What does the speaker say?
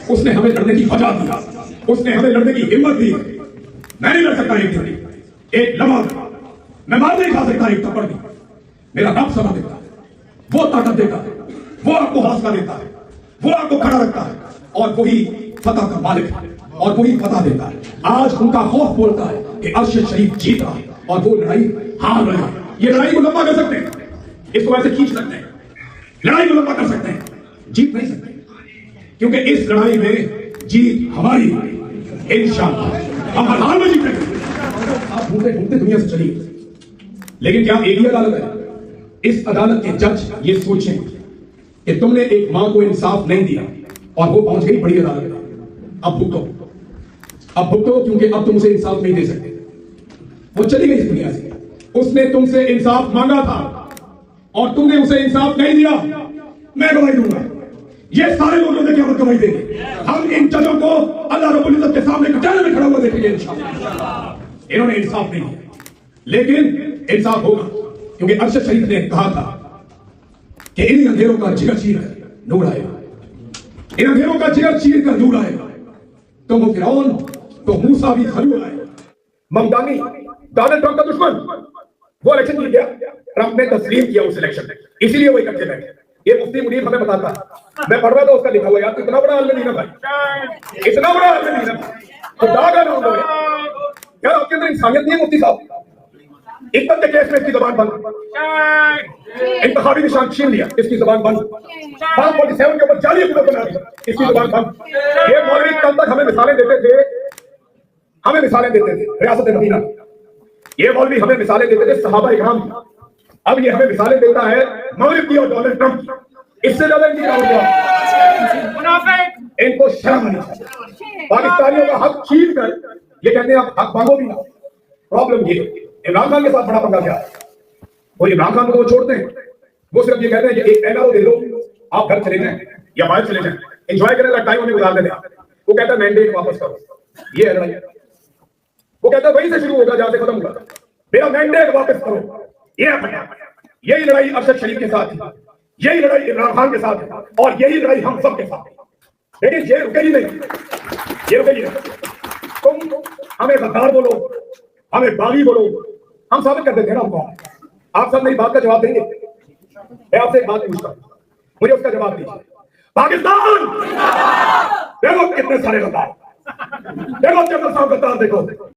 उसने हमें लड़ने की वजह दिया, उसने हमें लड़ने की हिम्मत दी। मैं नहीं लड़ सकता एक दिन, एक लम्हा मैं मार नहीं खा सकता एक थप्पड़ भी। मेरा रब समा देता है, वो ताकत देता है, वो आपको हौसला देता है, वो आपको खड़ा रखता है, और वही फतह का मालिक है, और वही फतह देता है। आज उनका खौफ बोलता है कि अर्श शरीफ जीत रहा है और वो लड़ाई हार रहा है। ये लड़ाई को लंबा कर सकते हैं, इसको ऐसे खींच सकते हैं, लड़ाई को लंबा कर सकते हैं, जीत नहीं सकते, क्योंकि इस लड़ाई में जीत हमारी है इंशाअल्लाह। हम हर हाल में जीतेंगे। आप ढूंढते ढूंढते दुनिया से चलिए, लेकिन क्या एक ही अदालत है? इस अदालत के जज ये सोचें कि तुमने एक मां को इंसाफ नहीं दिया और वो पहुंच गई बड़ी अदालत में, अब भुगतो, अब भुगतो, क्योंकि अब तुम उसे इंसाफ नहीं दे सकते। वो चली गई इस दुनिया से, उसने तुमसे इंसाफ मांगा था और तुमने उसे इंसाफ नहीं दिया। मैं गवाही दूंगा, ये सारे लोग रोने की अमल गवाही देंगे। हम इन जजों को अल्लाह रब्बुल इज्जत के सामने कटारे में खड़ा हुआ देखेंगे इंशाअल्लाह। इन्होंने इंसाफ नहीं किया, लेकिन इंसाफ होगा, क्योंकि अर्श शरीफ ने कहा था कि इन अंधेरों का जिगर चीर कर नूर आएगा, इन अंधेरों का जिगर चीर कर नूर आएगा। तो वो फिरौन, तो मूसा भी खलूल आएगा। ममदानी डोनाल्ड ट्रंप का दुश्मन, वो इलेक्शन जीत गया, ट्रंप ने तस्लीम किया उस इलेक्शन में, इसीलिए वो इकट्ठे बैठे। ये मुफ्ती मुनीर हमें बताता, मैं पढ़ रहा था, उसका लिखा हुआ यार इतना बड़ा आलम नहीं ना भाई, इतना बड़ा आलम नहीं ना, तो दाग ना हो यार, आपके अंदर इंसानियत नहीं है मुफ्ती साहब। इक्कत के केस में इसकी जबान बंद, इंतखाबी निशान छीन लिया, इसकी जबान बंद, 47 के ऊपर जाली हुकूमत बना दी, इसकी जबान बंद। ये मौलवी कल तक हमें मिसालें देते थे, हमें मिसालें देते थे रियासत मदीना, ये मौलवी हमें मिसालें देते थे सहाबा इकराम की, अब ये हमें मिसालें देता है मगरिब की और डोनाल्ड ट्रंप की। इससे ज्यादा इनकी इनको शर्म नहीं चाहिए। पाकिस्तानियों का हक छीन कर ये कहते हैं आप हक मांगो भी ना। प्रॉब्लम ये इमरान खान के साथ बड़ा पंगा क्या है, वो इमरान खान को वो छोड़ते हैं, वो सिर्फ ये कहते हैं कि एक एनआरओ दे दो, आप घर चले जाएं या बाहर चले जाएं, एंजॉय करने का टाइम हमें गुजार देते हैं। वो कहता है मैंडेट वापस करो, ये है लड़ाई। वो कहता है वहीं से शुरू होगा जहां से खत्म होगा, मेरा मैंडेट वापस करो। यही लड़ाई अरशद शरीफ के साथ है, यही लड़ाई इमरान खान के साथ है, और यही लड़ाई हम सब के साथ है। लेकिन ये रुकेगी नहीं, ये रुकेगी नहीं। तुम हमें गद्दार बोलो, हमें बागी बोलो, हम साबित कर देते हैं ना हमको। आप सब मेरी बात का जवाब देंगे? मैं आपसे एक बात पूछता हूं, मुझे उसका जवाब दीजिए। पाकिस्तान देखो कितने सारे गद्दार, देखो जनरल साहब गद्दार देखो।